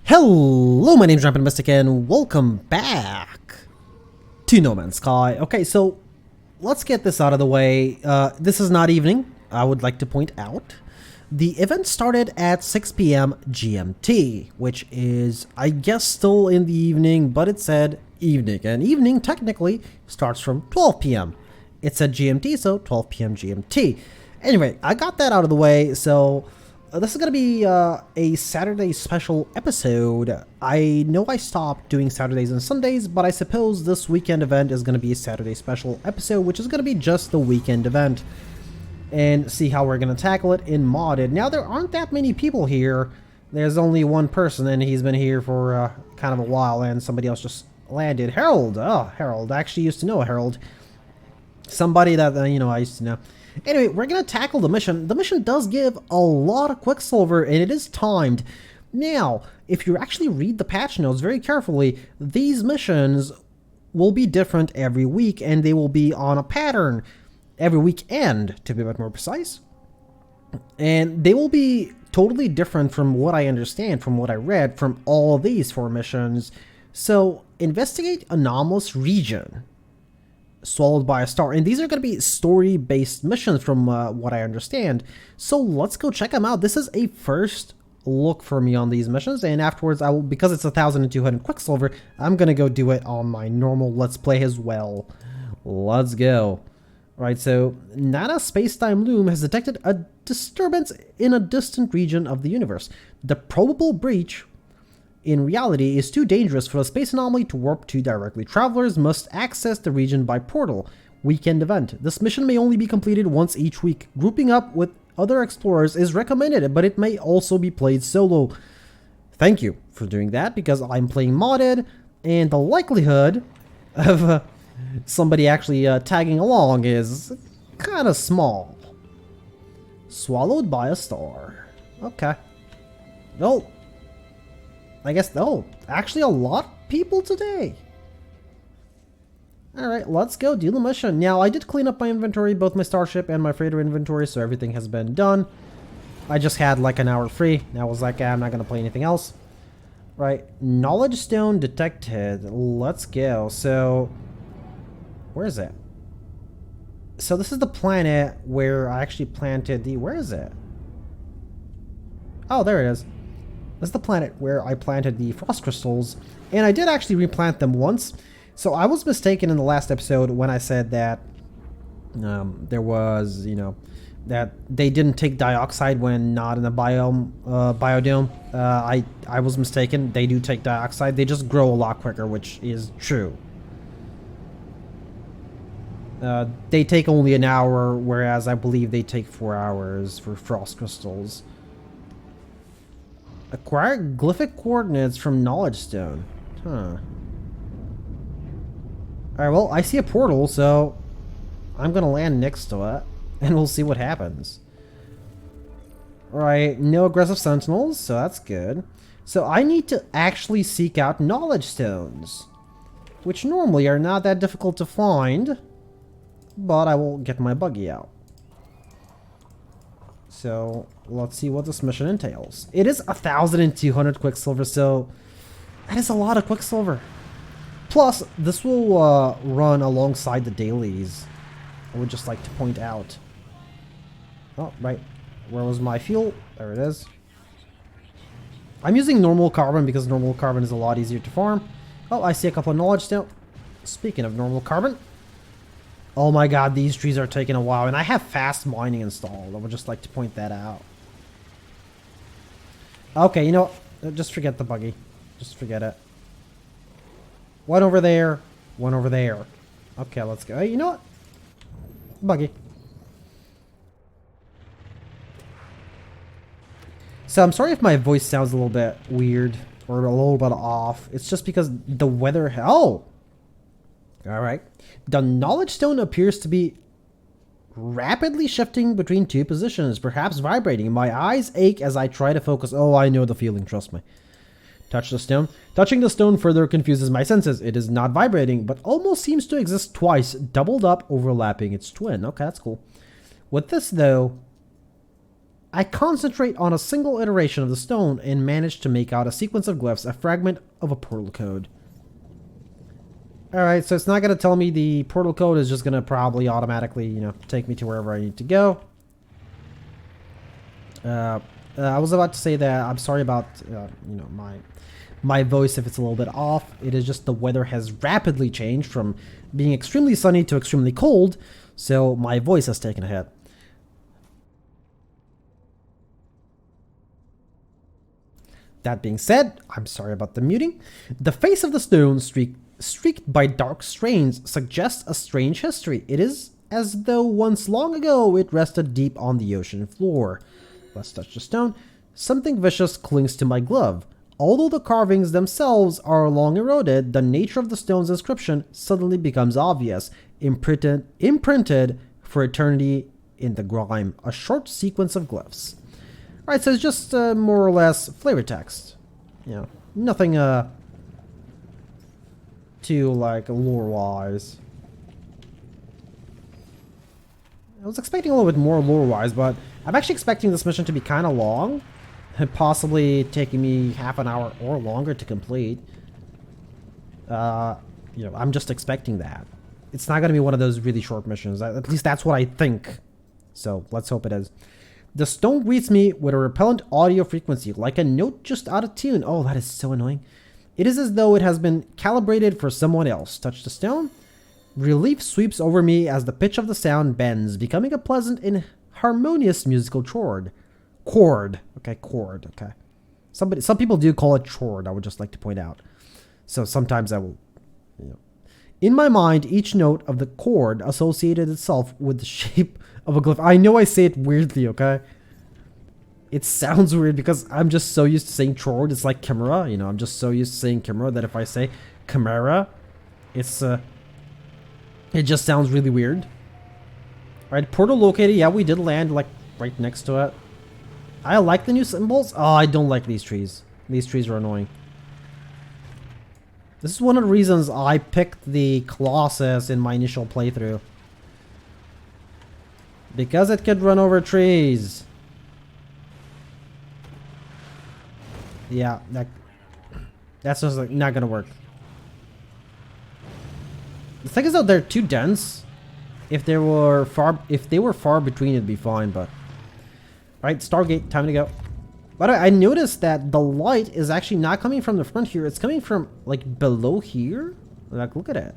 Hello, my name's Rampant and welcome back to No Man's Sky. Okay, so let's get this out of the way. This is not evening, I would like to point out. The event started at 6 p.m. GMT, which is, I guess, still in the evening, but it said evening. And evening technically starts from 12 p.m. It said GMT, so 12 p.m. GMT. Anyway, I got that out of the way, so this is going to be a Saturday special episode. I know I stopped doing Saturdays and Sundays, but I suppose this weekend event is going to be a Saturday special episode, which is going to be just the weekend event. And see how we're going to tackle it in modded. Now, there aren't that many people here. There's only one person, and he's been here for kind of a while, and somebody else just landed. Harold! Oh, Harold. I actually used to know Harold. Somebody that, I used to know. Anyway, we're going to tackle the mission. The mission does give a lot of Quicksilver, and it is timed. Now, if you actually read the patch notes very carefully, these missions will be different every week, and they will be on a pattern every weekend, to be a bit more precise. And they will be totally different from what I understand, from what I read, from all of these 4 missions. So, investigate anomalous region. Swallowed by a star, and these are going to be story-based missions from what I understand. So let's go check them out. This is a first look for me on these missions, and afterwards I will, because it's 1,200 Quicksilver, I'm going to go do it on my normal Let's Play as well. Let's go. Right, so Nana Spacetime Loom has detected a disturbance in a distant region of the universe. The probable breach in reality is too dangerous for the space anomaly to warp to directly. Travelers must access the region by portal. Weekend event. This mission may only be completed once each week. Grouping up with other explorers is recommended, but it may also be played solo. Thank you for doing that, because I'm playing modded, and the likelihood of somebody actually tagging along is kind of small. Swallowed by a star. Okay. Well, I guess, actually a lot of people today. Alright, let's go do the mission. Now, I did clean up my inventory, both my starship and my freighter inventory, so everything has been done. I just had like an hour free. I was like, I'm not going to play anything else. Right, knowledge stone detected. Let's go. So, where is it? So this is the planet where I actually planted the... Where is it? Oh, there it is. This is the planet where I planted the frost crystals, and I did actually replant them once. So I was mistaken in the last episode when I said that there was, that they didn't take dioxide when not in a biodome. I was mistaken. They do take dioxide. They just grow a lot quicker, which is true. They take only an hour, whereas I believe they take 4 hours for frost crystals. Acquire glyphic coordinates from Knowledge Stone. Huh. Alright, well, I see a portal, so I'm gonna land next to it, and we'll see what happens. Alright, no aggressive sentinels, so that's good. So I need to actually seek out Knowledge Stones, which normally are not that difficult to find, but I will get my buggy out. So, let's see what this mission entails. It is 1,200 Quicksilver, so that is a lot of Quicksilver. Plus, this will run alongside the dailies. I would just like to point out. Oh, right. Where was my fuel? There it is. I'm using normal carbon because normal carbon is a lot easier to farm. Oh, I see a couple of knowledge stone. Speaking of normal carbon. Oh my god, these trees are taking a while, and I have fast mining installed. I would just like to point that out. Okay, you know what? Just forget the buggy. Just forget it. One over there. One over there. Okay, let's go. Hey, you know what? Buggy. So I'm sorry if my voice sounds a little bit weird or a little bit off. It's just because the weather... Oh! Alright. The knowledge stone appears to be rapidly shifting between 2 positions, perhaps vibrating. My eyes ache as I try to focus. Oh, I know the feeling, trust me. Touch the stone. Touching the stone further confuses my senses. It is not vibrating, but almost seems to exist twice, doubled up, overlapping its twin. Okay, that's cool. With this, though, I concentrate on a single iteration of the stone and manage to make out a sequence of glyphs, a fragment of a portal code. Alright, so it's not going to tell me the portal code, is just going to probably automatically, take me to wherever I need to go. I was about to say that I'm sorry about, my voice if it's a little bit off. It is just the weather has rapidly changed from being extremely sunny to extremely cold, so my voice has taken a hit. That being said, I'm sorry about the muting. The face of the stone streaked by dark stains suggests a strange history. It is as though once long ago it rested deep on the ocean floor. Let's touch the stone. Something vicious clings to my glove. Although the carvings themselves are long eroded, the nature of the stone's inscription suddenly becomes obvious. Imprinted for eternity in the grime. A short sequence of glyphs. Alright, so it's just more or less flavor text. Nothing too like lore-wise. I was expecting a little bit more lore-wise, but I'm actually expecting this mission to be kind of long. Possibly taking me half an hour or longer to complete. I'm just expecting that. It's not going to be one of those really short missions. At least that's what I think. So let's hope it is. The stone greets me with a repellent audio frequency, like a note just out of tune. Oh, that is so annoying. It is as though it has been calibrated for someone else. Touch the stone. Relief sweeps over me as the pitch of the sound bends, becoming a pleasant and harmonious musical chord. Chord. Okay, chord. Okay. Some people do call it chord, I would just like to point out. So sometimes I will, In my mind, each note of the chord associated itself with the shape of a glyph. I know I say it weirdly, okay? It sounds weird because I'm just so used to saying chord. It's like chimera, I'm just so used to saying chimera that if I say chimera, it's, it just sounds really weird. Alright, portal located. Yeah, we did land, like, right next to it. I like the new symbols. Oh, I don't like these trees. These trees are annoying. This is one of the reasons I picked the Colossus in my initial playthrough. Because it could run over trees. Yeah, that's just like not gonna work. The thing is though, they're too dense. If they were far between, it'd be fine, but right, Stargate, time to go. By the way, I noticed that the light is actually not coming from the front here. It's coming from like below here. Like, look at it.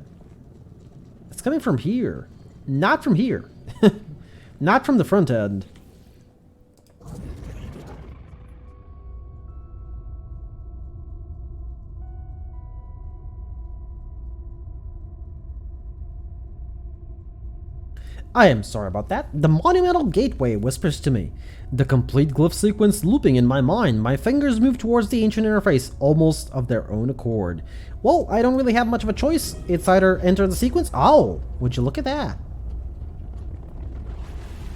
It's coming from here, not from here. Not from the front end. I am sorry about that. The monumental gateway whispers to me. The complete glyph sequence looping in my mind. My fingers move towards the ancient interface, almost of their own accord. Well, I don't really have much of a choice. It's either enter the sequence. Oh, would you look at that?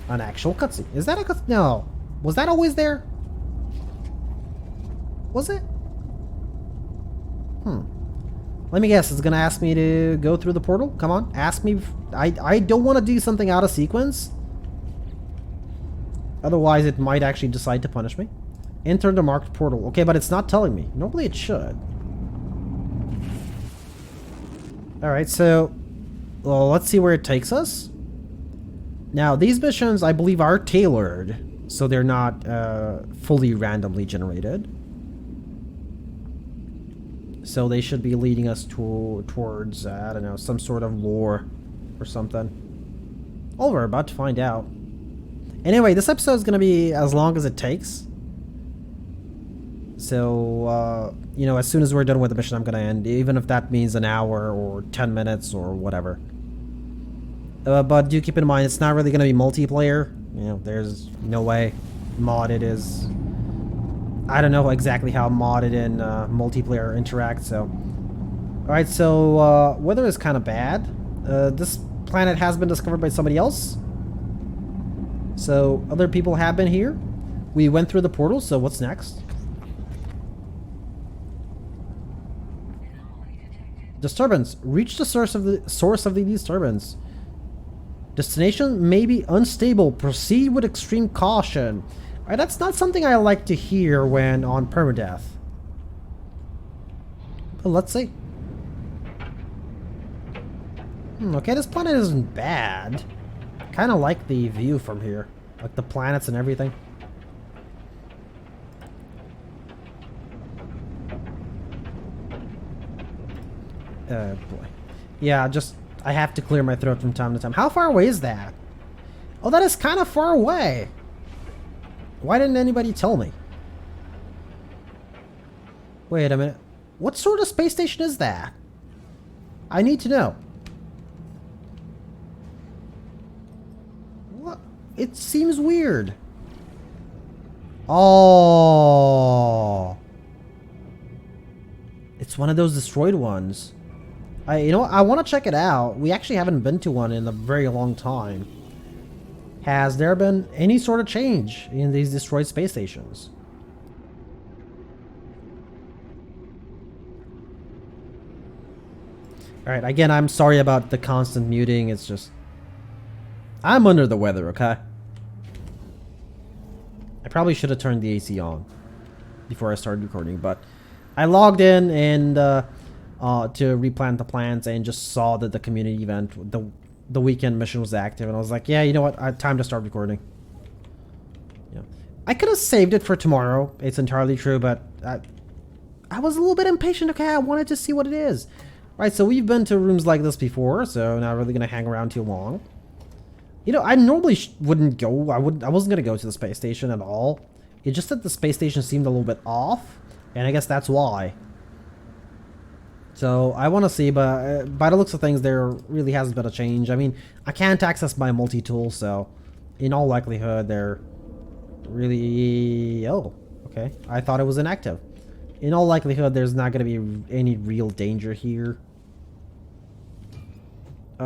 An actual cutscene. Is that a cutscene? No. Was that always there? Was it? Let me guess, it's gonna ask me to go through the portal? Come on, ask me. I don't want to do something out of sequence. Otherwise, it might actually decide to punish me. Enter the marked portal. Okay, but it's not telling me. Normally it should. Alright, so well, let's see where it takes us. Now, these missions, I believe, are tailored, so they're not fully randomly generated. So they should be leading us towards, I don't know, some sort of lore or something. Well, we're about to find out. Anyway, this episode is going to be as long as it takes. So, as soon as we're done with the mission, I'm going to end. Even if that means an hour or 10 minutes or whatever. But do keep in mind, it's not really going to be multiplayer. There's no way. Modded is... I don't know exactly how modded and multiplayer interact, so... Alright, so weather is kind of bad. This planet has been discovered by somebody else. So, other people have been here. We went through the portal, so what's next? Disturbance. Reach the source of the disturbance. Destination may be unstable. Proceed with extreme caution. Alright, that's not something I like to hear when on Permadeath. But let's see. Okay, this planet isn't bad. Kind of like the view from here. Like the planets and everything. Boy. Yeah, I have to clear my throat from time to time. How far away is that? Oh, that is kind of far away. Why didn't anybody tell me? Wait a minute. What sort of space station is that? I need to know. What? It seems weird. Oh. It's one of those destroyed ones. You know what? I want to check it out. We actually haven't been to one in a very long time. Has there been any sort of change in these destroyed space stations? Alright, again, I'm sorry about the constant muting. It's just... I'm under the weather, okay? I probably should have turned the AC on before I started recording, but I logged in and to replant the plants and just saw that the community event, the weekend mission was active, and I was like, yeah, you know what, time to start recording. Yeah, I could have saved it for tomorrow. It's entirely true, but I was a little bit impatient. Okay, I wanted to see what it is. Right, so we've been to rooms like this before, so not really gonna hang around too long. You know, I normally wouldn't go. I wasn't gonna go to the space station at all. It's just that the space station seemed a little bit off, and I guess that's why. So I want to see, but by the looks of things, there really hasn't been a change. I mean, I can't access my multi-tool, so in all likelihood, they're really... Oh, okay. I thought it was inactive. In all likelihood, there's not going to be any real danger here.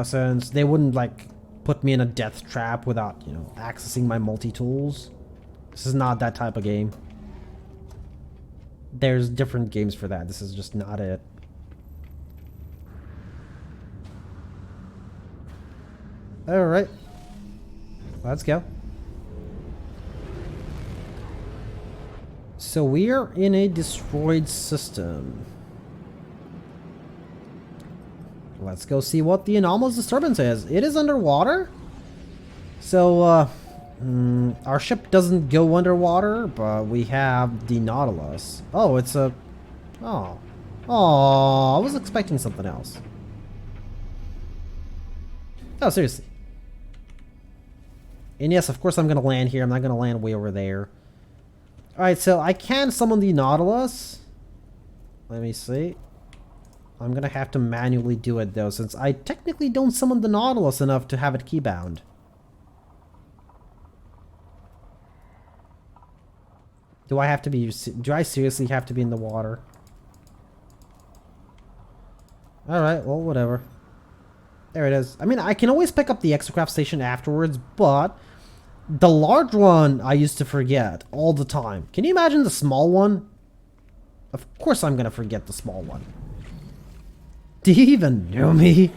Since they wouldn't, like, put me in a death trap without, you know, accessing my multi-tools. This is not that type of game. There's different games for that. This is just not it. Alright. Let's go. So we are in a destroyed system. Let's go see what the anomalous disturbance is. It is underwater. So, our ship doesn't go underwater, but we have the Nautilus. Oh, it's a... Oh. Oh, I was expecting something else. Oh, seriously. And yes, of course I'm going to land here. I'm not going to land way over there. Alright, so I can summon the Nautilus. Let me see. I'm going to have to manually do it, though, since I technically don't summon the Nautilus enough to have it keybound. Do I have to be... Do I seriously have to be in the water? Alright, well, whatever. There it is. I mean, I can always pick up the exocraft station afterwards, but... The large one I used to forget all the time. Can you imagine the small one? Of course I'm gonna forget the small one. Do you even know me?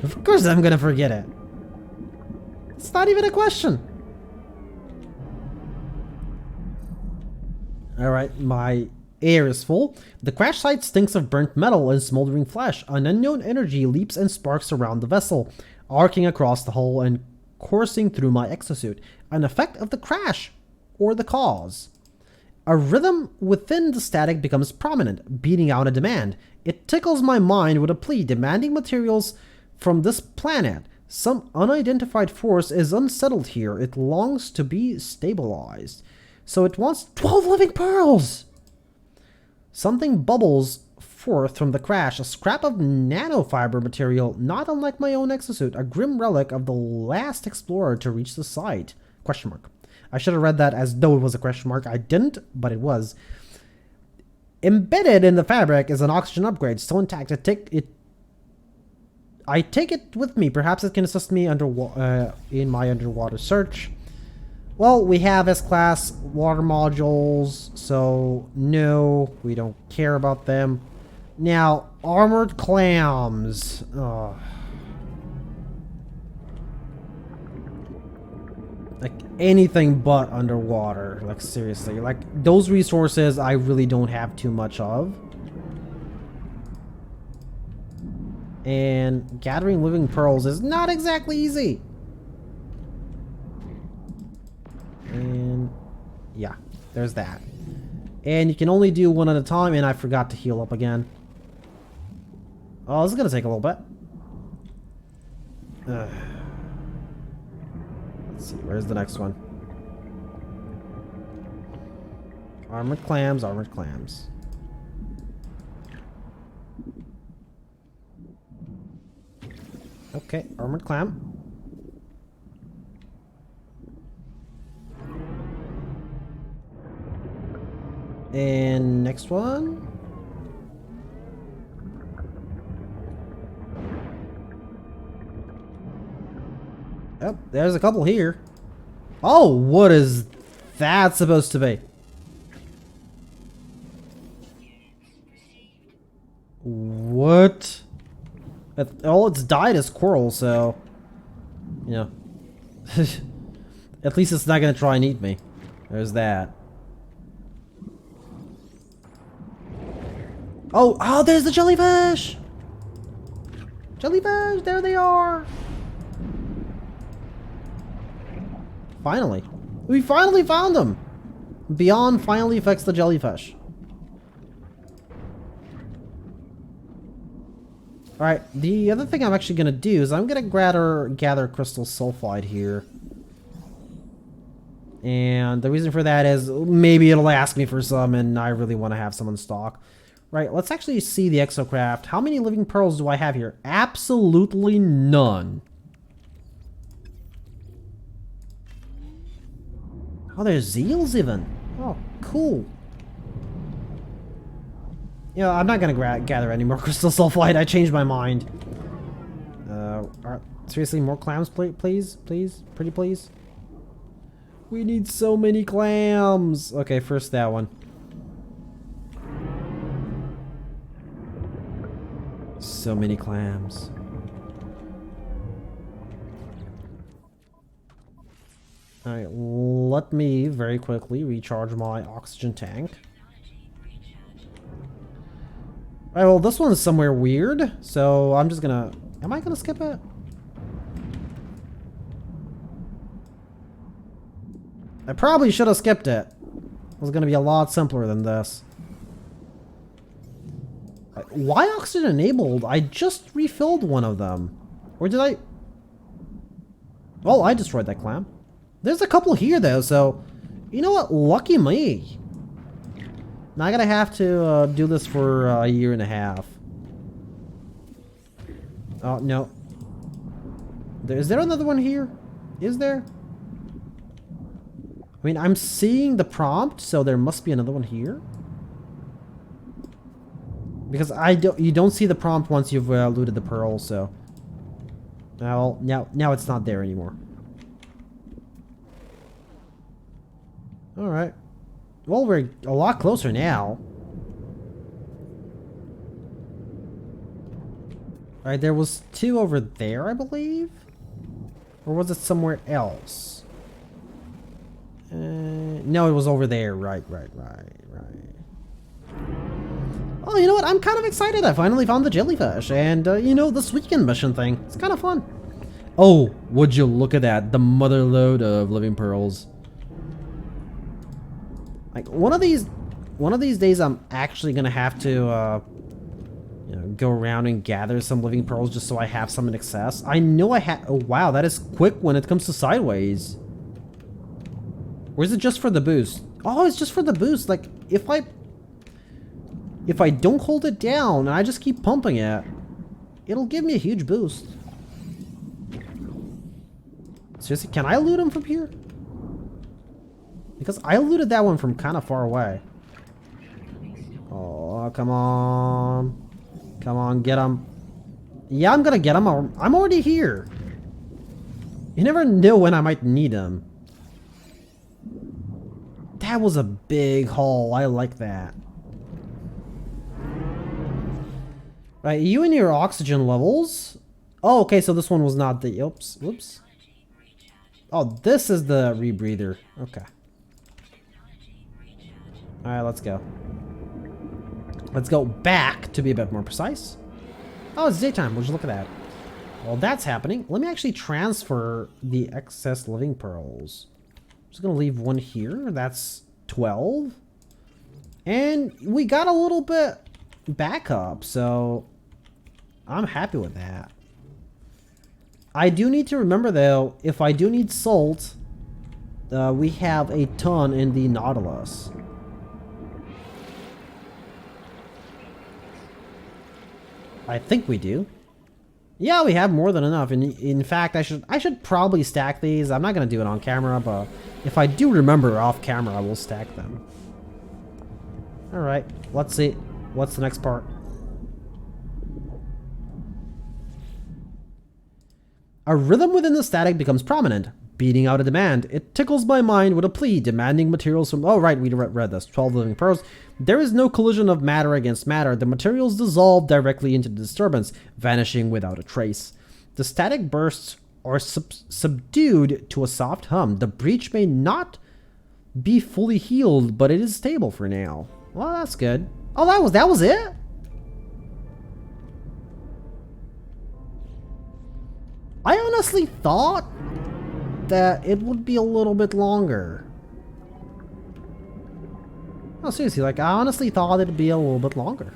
Of course I'm gonna forget it. It's not even a question. Alright, my air is full. The crash site stinks of burnt metal and smoldering flesh. An unknown energy leaps and sparks around the vessel, arcing across the hull and coursing through my exosuit. An effect of the crash, or the cause. A rhythm within the static becomes prominent, beating out a demand. It tickles my mind with a plea demanding materials from this planet. Some unidentified force is unsettled here. It longs to be stabilized. So it wants 12 living pearls! Something bubbles forth from the crash, a scrap of nanofiber material, not unlike my own exosuit, a grim relic of the last explorer to reach the site. Question mark. I should have read that as though it was a question mark. I didn't, but it was. Embedded in the fabric is an oxygen upgrade, still intact. I take it with me. Perhaps it can assist me in my underwater search. Well, we have S-class water modules, so no, we don't care about them. Now, armored clams. Like, anything but underwater. Like, seriously. Like, those resources I really don't have too much of. And gathering living pearls is not exactly easy. And yeah, there's that. And you can only do one at a time, and I forgot to heal up again. Oh, this is gonna take a little bit. Let's see, where's the next one? Armored clams, armored clams. Okay, armored clam. And next one. Oh, there's a couple here. Oh, what is that supposed to be? What? All it's died is coral, so you know. At least it's not gonna try and eat me. There's that. Oh, there's the jellyfish! Jellyfish, there they are! Finally. We finally found them! Beyond finally affects the jellyfish. Alright, the other thing I'm actually gonna do is I'm gonna gather crystal sulfide here. And the reason for that is maybe it'll ask me for some and I really want to have some in stock. Right, let's actually see the exocraft. How many living pearls do I have here? Absolutely none. Oh, there's seals even. Oh, cool. You know, I'm not gonna gather any more crystal sulfide. I changed my mind. Seriously, more clams, please? Please? Pretty please? We need so many clams. Okay, first that one. So many clams. Alright, let me very quickly recharge my oxygen tank. Alright, well, this one is somewhere weird, so I'm just gonna... Am I gonna skip it? I probably should have skipped it. It was gonna be a lot simpler than this. Why oxygen enabled? I just refilled one of them. Or did I... Well, I destroyed that clam. There's a couple here, though, so... You know what? Lucky me. Now I gotta have to do this for a year and a half. Oh, no. Is there another one here? Is there? I mean, I'm seeing the prompt, so there must be another one here. Because you don't see the prompt once you've looted the pearl, so... Well, now it's not there anymore. Alright. Well, we're a lot closer now. Alright, there was 2 over there, I believe? Or was it somewhere else? No, it was over there. Right. Oh, you know what? I'm kind of excited. I finally found the jellyfish. And, you know, this weekend mission thing. It's kind of fun. Oh, would you look at that. The mother load of living pearls. Like, one of these days I'm actually going to have to, you know, go around and gather some living pearls just so I have some in excess. I know I have... Oh, wow. That is quick when it comes to sideways. Or is it just for the boost? Oh, it's just for the boost. Like, if I don't hold it down and I just keep pumping it, it'll give me a huge boost. Seriously, can I loot him from here? Because I looted that one from kind of far away. Oh, come on. Come on, get him. Yeah, I'm gonna get him. I'm already here. You never know when I might need him. That was a big haul. I like that. Right, you and your oxygen levels. Oh, okay, so this one was not the... Oops. Whoops. Oh, this is the rebreather. Okay. Alright, let's go. Let's go back to be a bit more precise. Oh, it's daytime. We'll just look at that. While that's happening, let me actually transfer the excess living pearls. I'm just going to leave one here. That's 12. And we got a little bit back up, so I'm happy with that. I do need to remember, though, if I do need salt, we have a ton in the Nautilus. I think we do. Yeah, we have more than enough. In fact, I should probably stack these. I'm not going to do it on camera, but if I do remember off camera, I will stack them. Alright, let's see. What's the next part? A rhythm within the static becomes prominent, beating out a demand. It tickles my mind with a plea, demanding materials from... Oh, right, we read this. 12 living pearls. There is no collision of matter against matter. The materials dissolve directly into the disturbance, vanishing without a trace. The static bursts are subdued to a soft hum. The breach may not be fully healed, but it is stable for now. Well, that's good. Oh, that was it? I honestly thought that it would be a little bit longer. Oh, seriously, like, I honestly thought it'd be a little bit longer.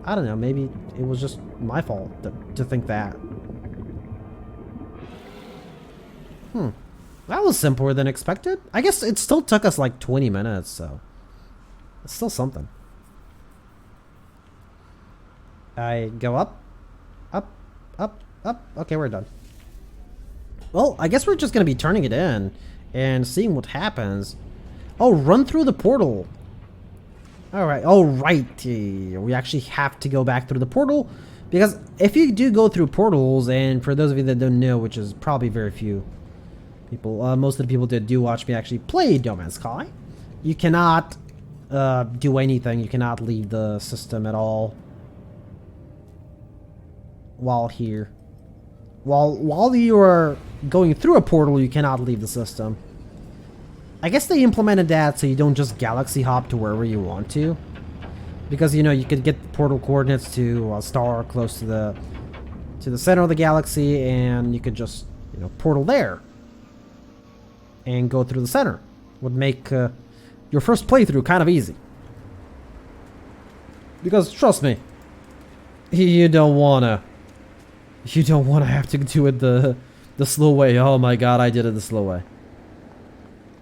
I don't know, maybe it was just my fault to think that. That was simpler than expected. I guess it still took us like 20 minutes, so it's still something. I go up, up, up, up. Okay, we're done. Well, I guess we're just gonna be turning it in and seeing what happens. Oh, run through the portal. Alright, oh right. We actually have to go back through the portal, because if you do go through portals, and for those of you that don't know, which is probably very few people, most of the people that do watch me actually play No Man's Sky, you cannot do anything. You cannot leave the system at all while here. While you are going through a portal, you cannot leave the system. I guess they implemented that so you don't just galaxy hop to wherever you want to, because you know you could get portal coordinates to a star close to the center of the galaxy, and you could just, you know, portal there and go through the center. Would make your first playthrough kind of easy, because trust me, you don't wanna have to do it the slow way. Oh my god, I did it the slow way.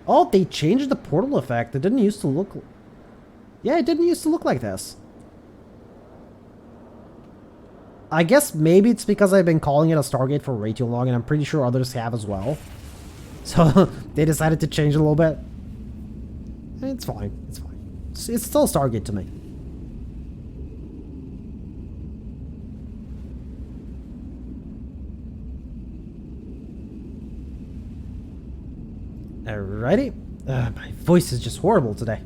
Oh, they changed the portal effect. It didn't used to look... Yeah, it didn't used to look like this. I guess maybe it's because I've been calling it a Stargate for way too long, and I'm pretty sure others have as well. So, they decided to change it a little bit. It's fine. It's fine. It's still Stargate to me. Alrighty. My voice is just horrible today.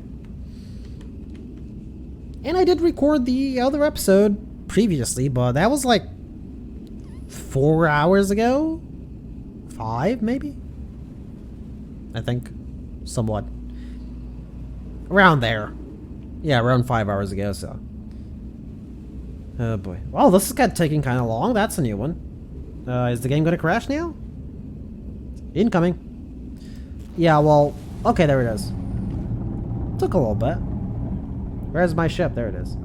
And I did record the other episode previously, but that was like 4 hours ago? 5, maybe? I think. Somewhat. Around there. Yeah, around 5 hours ago, so. Oh boy. Well, this is taking kind of long. That's a new one. Is the game going to crash now? Incoming. Yeah, well, okay, there it is. Took a little bit. Where's my ship? There it is.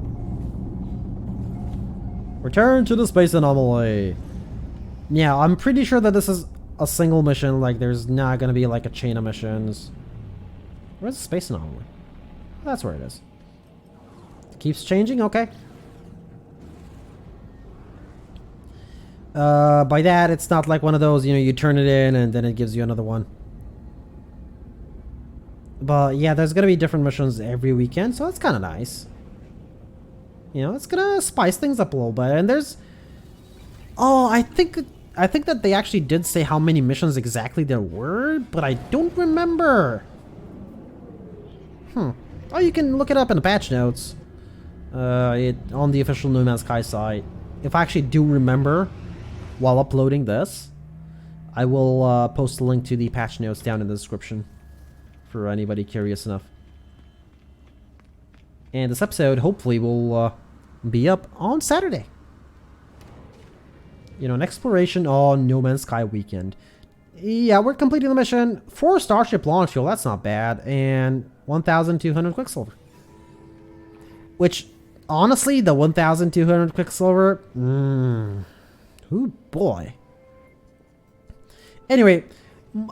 Return to the space anomaly. Yeah, I'm pretty sure that this is a single mission. Like, there's not gonna be like a chain of missions. Where's the space anomaly? That's where it is. It keeps changing? Okay. By that, it's not like one of those, you know, you turn it in and then it gives you another one. But yeah, there's gonna be different missions every weekend, so that's kind of nice. You know, it's gonna spice things up a little bit. And there's... Oh, I think that they actually did say how many missions exactly there were, but I don't remember. Oh, you can look it up in the patch notes. On the official No Man's Sky site. If I actually do remember while uploading this. I will post a link to the patch notes down in the description for anybody curious enough. And this episode hopefully will be up on Saturday. You know, an exploration on No Man's Sky weekend. Yeah, we're completing the mission. 4 Starship launch fuel, that's not bad. And 1,200 Quicksilver. Which, honestly, the 1,200 Quicksilver... oh boy. Anyway,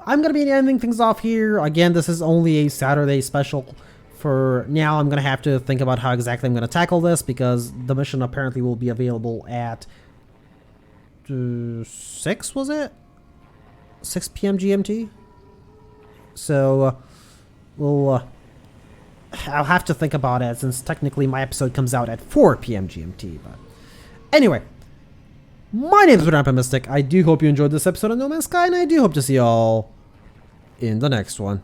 I'm going to be ending things off here. Again, this is only a Saturday special. For now, I'm going to have to think about how exactly I'm going to tackle this, because the mission apparently will be available at 6, was it? 6 p.m. GMT? So, I'll have to think about it, since technically my episode comes out at 4 p.m. GMT. But anyway, my name is Rampant. I do hope you enjoyed this episode of No Man's Sky, and I do hope to see y'all in the next one.